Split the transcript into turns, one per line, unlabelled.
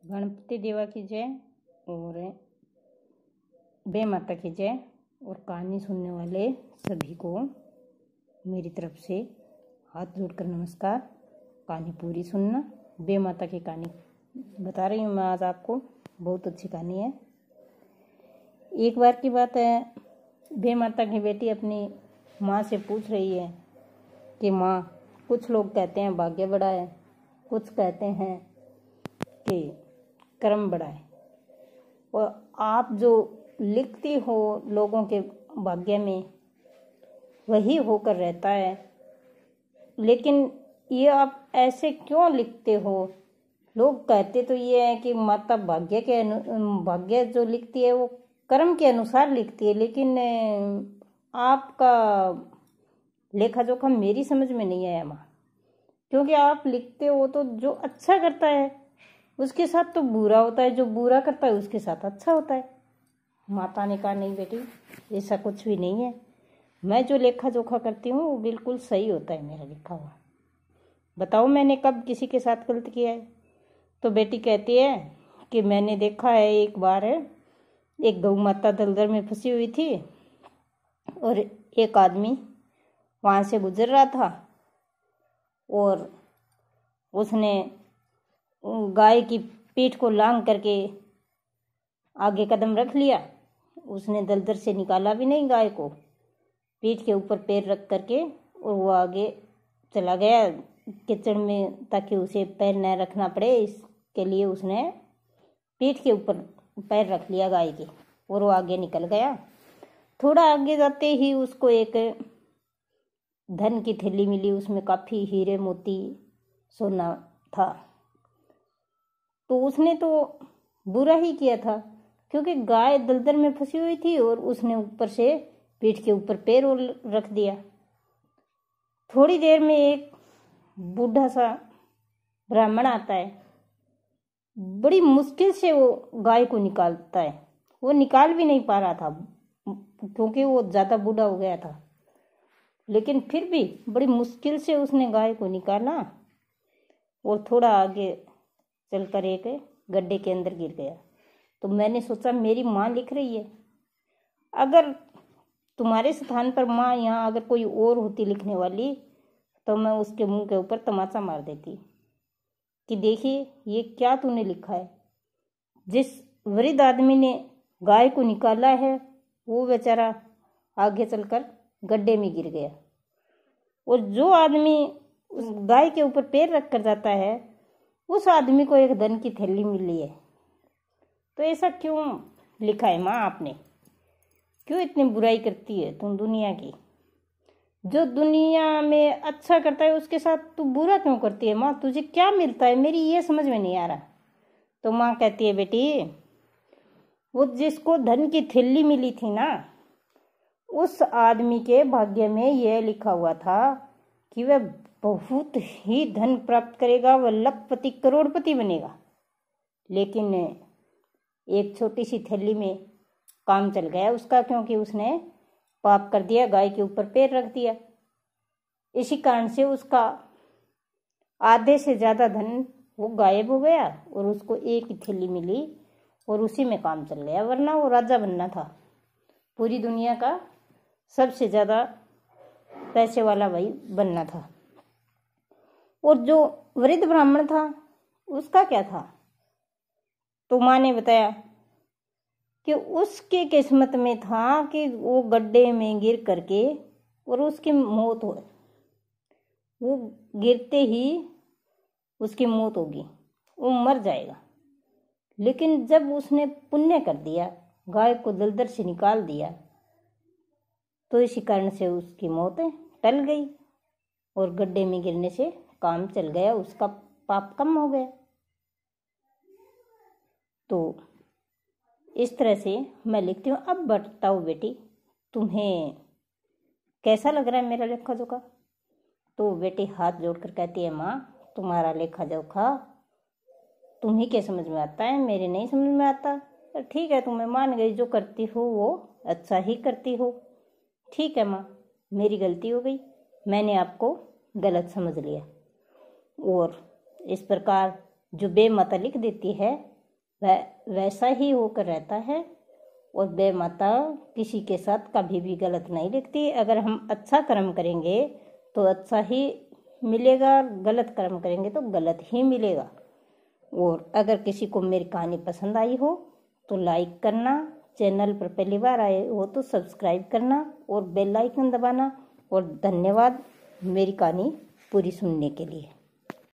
गणपति देवा की जय और बे माता की जय। और कहानी सुनने वाले सभी को मेरी तरफ से हाथ जोड़कर नमस्कार। कहानी पूरी सुनना। बे माता की कहानी बता रही हूँ मैं आज आपको। बहुत अच्छी कहानी है। एक बार की बात है, बे माता की बेटी अपनी माँ से पूछ रही है कि माँ, कुछ लोग कहते हैं भाग्य बड़ा है, कुछ कहते हैं कि कर्म बड़ा है, और आप जो लिखती हो लोगों के भाग्य में वही होकर रहता है, लेकिन ये आप ऐसे क्यों लिखते हो? लोग कहते तो ये है कि माता भाग्य जो लिखती है वो कर्म के अनुसार लिखती है, लेकिन आपका लेखा जोखा मेरी समझ में नहीं आया माँ। क्योंकि आप लिखते हो तो जो अच्छा करता है उसके साथ तो बुरा होता है, जो बुरा करता है उसके साथ अच्छा होता है। माता ने कहा, नहीं बेटी, ऐसा कुछ भी नहीं है। मैं जो लेखा जोखा करती हूँ वो बिल्कुल सही होता है मेरा लिखा हुआ। बताओ मैंने कब किसी के साथ गलत किया है? तो बेटी कहती है कि मैंने देखा है, एक बार एक गौ माता दलदल में फंसी हुई थी और एक आदमी वहाँ से गुजर रहा था और उसने गाय की पीठ को लांग करके आगे कदम रख लिया। उसने दलदल से निकाला भी नहीं गाय को, पीठ के ऊपर पैर रख करके, और वो आगे चला गया कीचड़ में, ताकि उसे पैर न रखना पड़े, इसके लिए उसने पीठ के ऊपर पैर रख लिया गाय के, और वो आगे निकल गया। थोड़ा आगे जाते ही उसको एक धन की थैली मिली, उसमें काफ़ी हीरे मोती सोना था। तो उसने तो बुरा ही किया था, क्योंकि गाय दलदल में फंसी हुई थी और उसने ऊपर से पीठ के ऊपर पैर रख दिया। थोड़ी देर में एक बूढ़ा सा ब्राह्मण आता है, बड़ी मुश्किल से वो गाय को निकालता है। वो निकाल भी नहीं पा रहा था क्योंकि वो ज़्यादा बूढ़ा हो गया था, लेकिन फिर भी बड़ी मुश्किल से उसने गाय को निकाला और थोड़ा आगे चलकर एक गड्ढे के अंदर गिर गया। तो मैंने सोचा, मेरी माँ लिख रही है, अगर तुम्हारे स्थान पर माँ यहाँ अगर कोई और होती लिखने वाली तो मैं उसके मुंह के ऊपर तमाचा मार देती कि देखिए ये क्या तूने लिखा है। जिस वृद्ध आदमी ने गाय को निकाला है वो बेचारा आगे चलकर गड्ढे में गिर गया, और जो आदमी उस गाय के ऊपर पैर रख कर जाता है उस आदमी को एक धन की थैली मिली है। तो ऐसा क्यों लिखा है माँ आपने? क्यों इतनी बुराई करती है तुम दुनिया की? जो दुनिया में अच्छा करता है उसके साथ तू बुरा क्यों करती है माँ? तुझे क्या मिलता है? मेरी ये समझ में नहीं आ रहा। तो माँ कहती है, बेटी, वो जिसको धन की थैली मिली थी ना, उस आदमी के भाग्य में यह लिखा हुआ था कि वह बहुत ही धन प्राप्त करेगा, वह लखपति करोड़पति बनेगा। लेकिन एक छोटी सी थैली में काम चल गया उसका, क्योंकि उसने पाप कर दिया, गाय के ऊपर पैर रख दिया। इसी कारण से उसका आधे से ज़्यादा धन वो गायब हो गया और उसको एक ही थैली मिली और उसी में काम चल गया। वरना वो राजा बनना था, पूरी दुनिया का सबसे ज़्यादा पैसे वाला भाई बनना था। और जो वृद्ध ब्राह्मण था उसका क्या था? तो माँ ने बताया कि उसके किस्मत में था कि वो गड्ढे में गिर करके और उसकी मौत हो, वो गिरते ही उसकी मौत होगी, वो मर जाएगा। लेकिन जब उसने पुण्य कर दिया, गाय को दलदल से निकाल दिया, तो इसी कारण से उसकी मौत टल गई और गड्ढे में गिरने से काम चल गया, उसका पाप कम हो गया। तो इस तरह से मैं लिखती हूँ। अब बताओ बेटी, तुम्हें कैसा लग रहा है मेरा लेखा जोखा? तो बेटी हाथ जोड़कर कहती है, माँ, तुम्हारा लेखा जोखा तुम्ही के समझ में आता है, मेरे नहीं समझ में आता। तो ठीक है, तुम्हें मान गई, जो करती हो वो अच्छा ही करती हो। ठीक है माँ, मेरी गलती हो गई, मैंने आपको गलत समझ लिया। और इस प्रकार जो बे माता लिख देती है वैसा ही होकर रहता है। और वे माता किसी के साथ कभी भी गलत नहीं लिखती। अगर हम अच्छा कर्म करेंगे तो अच्छा ही मिलेगा, गलत कर्म करेंगे तो गलत ही मिलेगा। और अगर किसी को मेरी कहानी पसंद आई हो तो लाइक करना, चैनल पर पहली बार आए हो तो सब्सक्राइब करना और बेल आइकन दबाना। और धन्यवाद मेरी कहानी पूरी सुनने के लिए।